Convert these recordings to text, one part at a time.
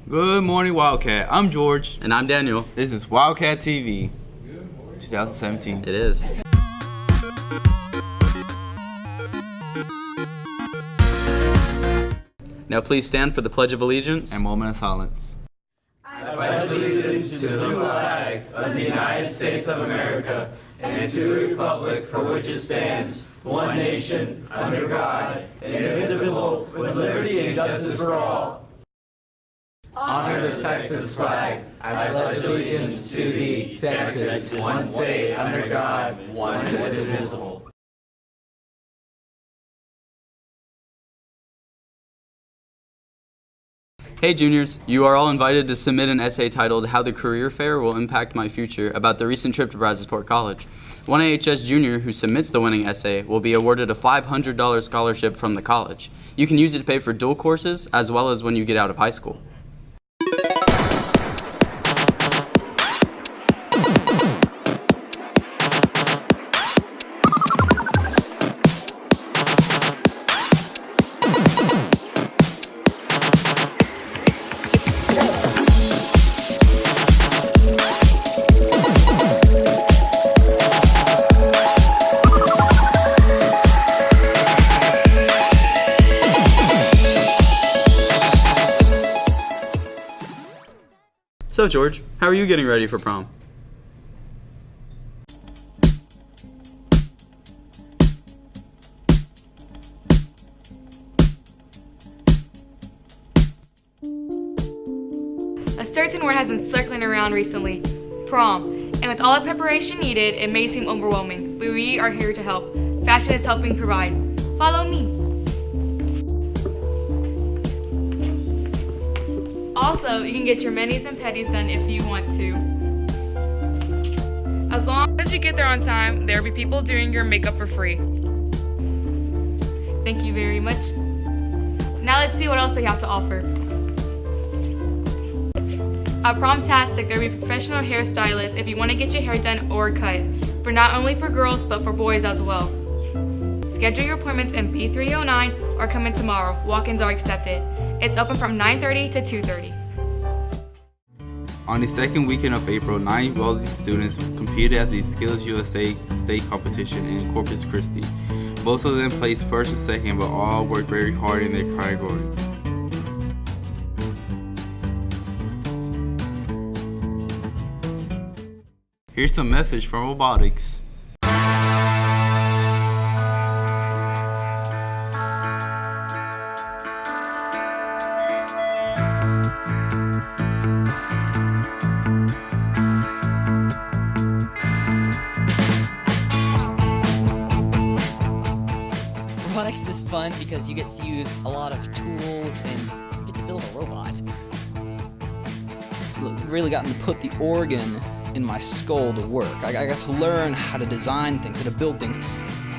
Good morning, Wildcat. I'm George. And I'm Daniel. This is WildcatTV 2017. It is. Now please stand for the Pledge of Allegiance. And moment of silence. I pledge allegiance to the flag of the United States of America and to the republic for which it stands, one nation, under God, indivisible, with liberty and justice for all. Honor the Texas flag. I pledge allegiance to thee, Texas, one state, under God, one indivisible. Hey juniors, you are all invited to submit an essay titled How the Career Fair Will Impact My Future about the recent trip to Brazosport College. One AHS junior who submits the winning essay will be awarded a $500 scholarship from the college. You can use it to pay for dual courses as well as when you get out of high school. So George, how are you getting ready for prom? A certain word has been circling around recently, prom. And with all the preparation needed, it may seem overwhelming, but we are here to help. Fashion is helping provide. Follow me. Also, you can get your manis and petties done if you want to. As long as you get there on time, there will be people doing your makeup for free. Thank you very much. Now let's see what else they have to offer. At Promtastic, there will be professional hairstylists if you want to get your hair done or cut, for not only for girls but for boys as well. Schedule your appointments in B309 or come in tomorrow. Walk-ins are accepted. It's open from 9:30 to 2:30. On the second weekend of April, 9 welding students competed at the Skills USA state competition in Corpus Christi. Most of them placed first or second, but all worked very hard in their category. Here's some message from robotics. Robotics is fun because you get to use a lot of tools and you get to build a robot. Really gotten to put the organ in my skull to work. I got to learn how to design things, how to build things,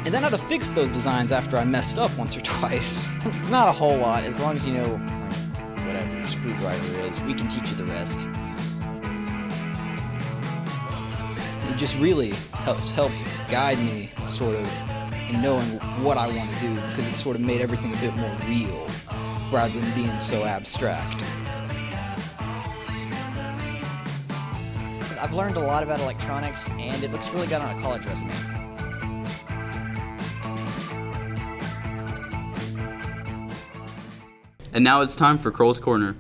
and then how to fix those designs after I messed up once or twice. Not a whole lot, as long as you know whatever your screwdriver is. We can teach you the rest. It just really has helped guide me sort of in knowing what I want to do, because it sort of made everything a bit more real rather than being so abstract. I've learned a lot about electronics, and it looks really good on a college resume. And now it's time for Kroll's Corner.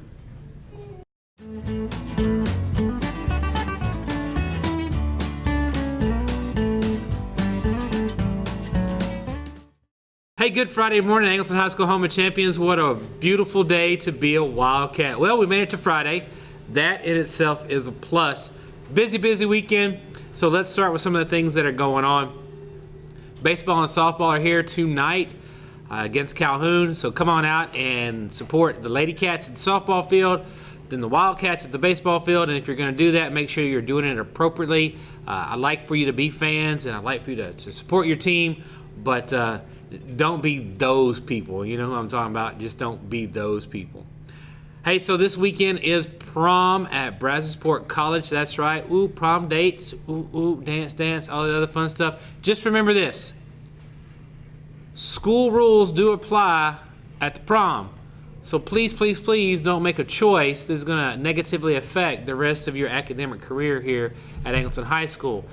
Hey, good Friday morning, Angleton High School home of champions. What a beautiful day to be a Wildcat. Well, we made it to Friday. That in itself is a plus. Busy weekend. So let's start with some of the things that are going on. Baseball and softball are here tonight against Calhoun. So come on out and support the Lady Cats at the softball field, then the Wildcats at the baseball field. And if you're going to do that, make sure you're doing it appropriately. I'd like for you to be fans, and I'd like for you to support your team, but don't be those people. You know who I'm talking about? Just don't be those people. Hey, so this weekend is prom at Brazosport College. That's right. Ooh, prom dates. Ooh, dance, all the other fun stuff. Just remember this. School rules do apply at the prom. So please, please, please don't make a choice that's going to negatively affect the rest of your academic career here at Angleton High School.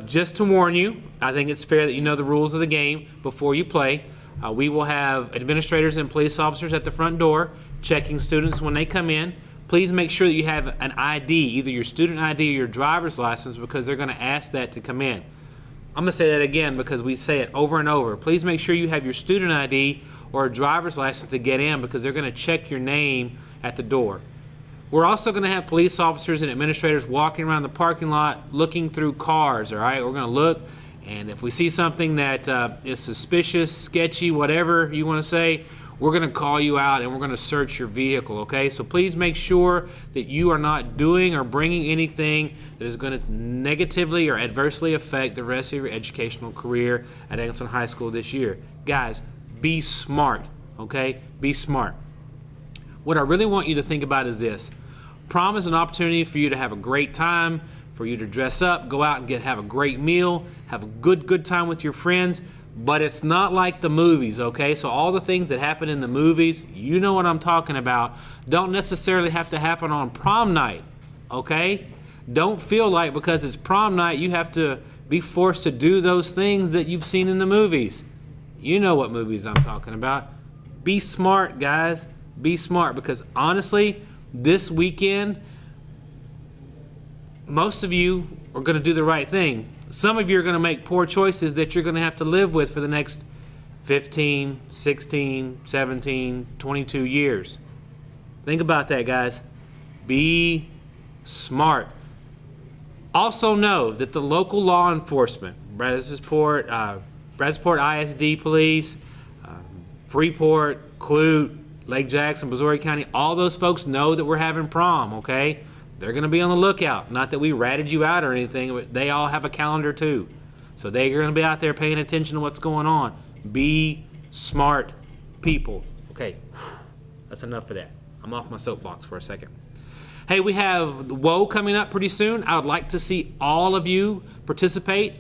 Just to warn you, I think it's fair that you know the rules of the game before you play. We will have administrators and police officers at the front door checking students when they come in. Please make sure that you have an ID, either your student ID or your driver's license, because they're going to ask that to come in. I'm going to say that again because we say it over and over. Please make sure you have your student ID or a driver's license to get in, because they're going to check your name at the door. We're also going to have police officers and administrators walking around the parking lot looking through cars, all right? We're going to look, and if we see something that is suspicious, sketchy, whatever you want to say, we're going to call you out and we're going to search your vehicle, okay? So please make sure that you are not doing or bringing anything that is going to negatively or adversely affect the rest of your educational career at Angleton High School this year. Guys, be smart, okay? Be smart. What I really want you to think about is this. Prom is an opportunity for you to have a great time, for you to dress up, go out and have a great meal, have a good time with your friends, but it's not like the movies, okay? So all the things that happen in the movies, you know what I'm talking about, don't necessarily have to happen on prom night, okay? Don't feel like because it's prom night you have to be forced to do those things that you've seen in the movies. You know what movies I'm talking about. Be smart, guys. Be smart, because honestly, this weekend, most of you are going to do the right thing. Some of you are going to make poor choices that you're going to have to live with for the next 15, 16, 17, 22 years. Think about that, guys. Be smart. Also know that the local law enforcement, Brazosport ISD Police, Freeport, Clute, Lake Jackson, Missouri County, all those folks know that we're having prom, okay? They're going to be on the lookout. Not that we ratted you out or anything, but they all have a calendar too. So they're going to be out there paying attention to what's going on. Be smart people. Okay, that's enough for that. I'm off my soapbox for a second. Hey, we have the WOE coming up pretty soon. I would like to see all of you participate.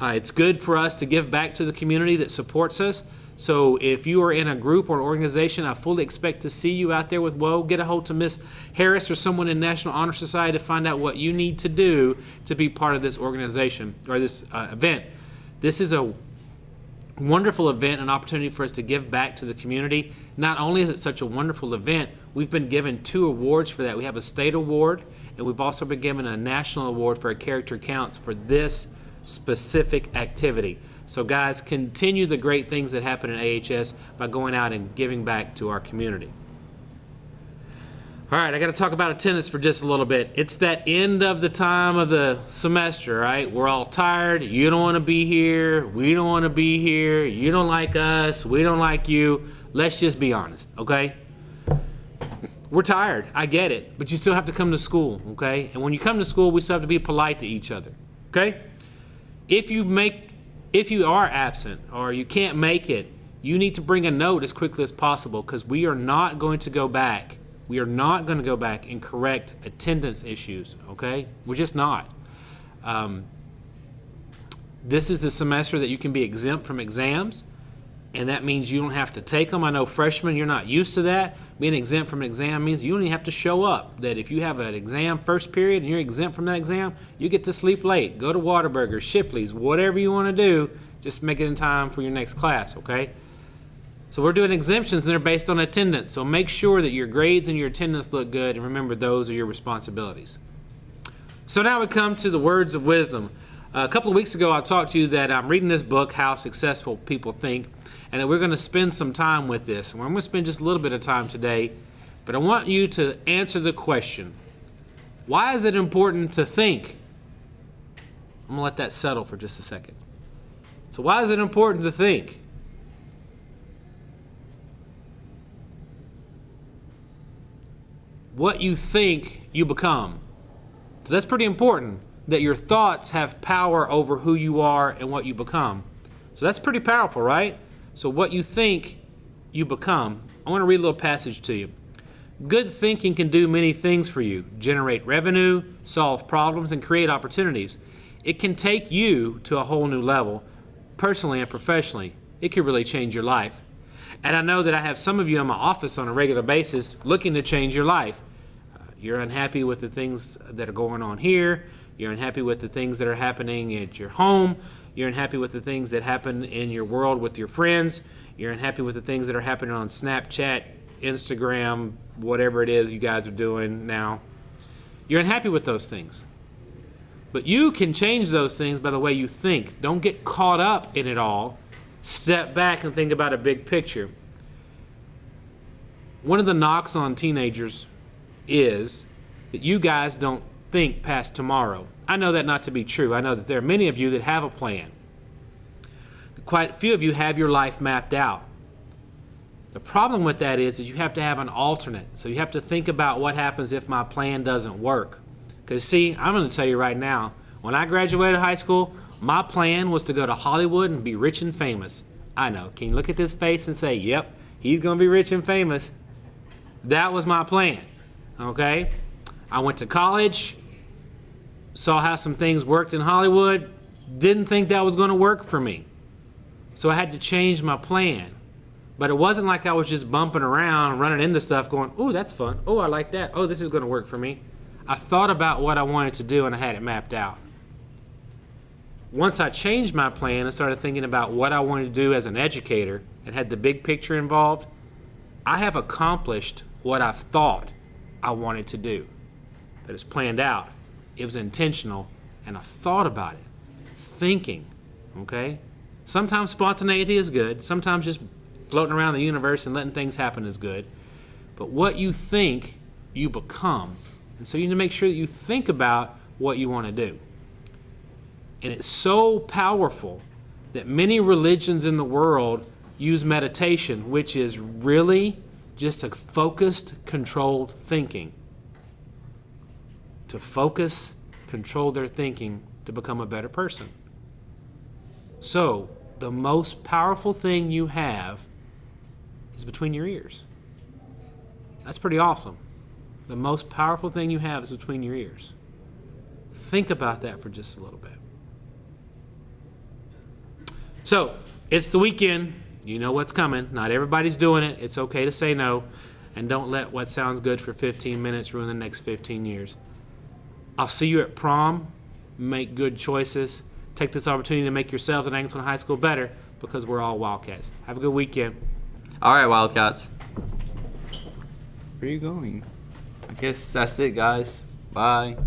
It's good for us to give back to the community that supports us. So if you are in a group or an organization, I fully expect to see you out there with WOE. Get a hold to Miss Harris or someone in National Honor Society to find out what you need to do to be part of this organization or this event. This is a wonderful event, an opportunity for us to give back to the community. Not only is it such a wonderful event, we've been given 2 awards for that. We have a state award, and we've also been given a national award for a character counts for this specific activity. So guys, continue the great things that happen in AHS by going out and giving back to our community. All right, I got to talk about attendance for just a little bit. It's that end of the time of the semester, right? We're all tired. You don't want to be here. We don't want to be here. You don't like us. We don't like you. Let's just be honest, okay? We're tired. I get it. But you still have to come to school, okay? And when you come to school, we still have to be polite to each other, okay? If you are absent or you can't make it, you need to bring a note as quickly as possible, because we are not going to go back. We are not going to go back and correct attendance issues, okay? We're just not. This is the semester that you can be exempt from exams, and that means you don't have to take them. I know freshmen, you're not used to that. Being exempt from an exam means you don't even have to show up. That if you have an exam first period and you're exempt from that exam, you get to sleep late, go to Whataburger, Shipley's, whatever you want to do, just make it in time for your next class, okay? So we're doing exemptions, and they're based on attendance. So make sure that your grades and your attendance look good, and remember those are your responsibilities. So now we come to the words of wisdom. A couple of weeks ago I talked to you that I'm reading this book, How Successful People Think, and that we're going to spend some time with this. And I'm going to spend just a little bit of time today, but I want you to answer the question, why is it important to think? I'm going to let that settle for just a second. So why is it important to think? What you think, you become. So that's pretty important, that your thoughts have power over who you are and what you become. So that's pretty powerful, right? So what you think, you become. I want to read a little passage to you. Good thinking can do many things for you: generate revenue, solve problems, and create opportunities. It can take you to a whole new level, personally and professionally. It can really change your life. And I know that I have some of you in my office on a regular basis looking to change your life. You're unhappy with the things that are going on here. You're unhappy with the things that are happening at your home. You're unhappy with the things that happen in your world with your friends. You're unhappy with the things that are happening on Snapchat, Instagram, whatever it is you guys are doing now. You're unhappy with those things. But you can change those things by the way you think. Don't get caught up in it all. Step back and think about a big picture. One of the knocks on teenagers is that you guys don't think past tomorrow. I know that not to be true. I know that there are many of you that have a plan. Quite a few of you have your life mapped out. The problem with that is you have to have an alternate. So you have to think about what happens if my plan doesn't work. Because see, I'm going to tell you right now, when I graduated high school, my plan was to go to Hollywood and be rich and famous. I know. Can you look at this face and say, yep, he's going to be rich and famous? That was my plan. Okay? I went to college, saw how some things worked in Hollywood, didn't think that was going to work for me. So I had to change my plan. But it wasn't like I was just bumping around, running into stuff going, oh, that's fun. Oh, I like that. Oh, this is going to work for me. I thought about what I wanted to do and I had it mapped out. Once I changed my plan and started thinking about what I wanted to do as an educator and had the big picture involved, I have accomplished what I've thought I wanted to do. But it's planned out. It was intentional, and I thought about it. Thinking, okay? Sometimes spontaneity is good. Sometimes just floating around the universe and letting things happen is good. But what you think, you become. And so you need to make sure that you think about what you want to do. And it's so powerful that many religions in the world use meditation, which is really just a focused, controlled thinking. To focus, control their thinking to become a better person. So, the most powerful thing you have is between your ears. That's pretty awesome. The most powerful thing you have is between your ears. Think about that for just a little bit. So, it's the weekend. You know what's coming. Not everybody's doing it. It's okay to say no. And don't let what sounds good for 15 minutes ruin the next 15 years. I'll see you at prom. Make good choices. Take this opportunity to make yourselves at Angleton High School better because we're all Wildcats. Have a good weekend. All right, Wildcats. Where are you going? I guess that's it, guys. Bye.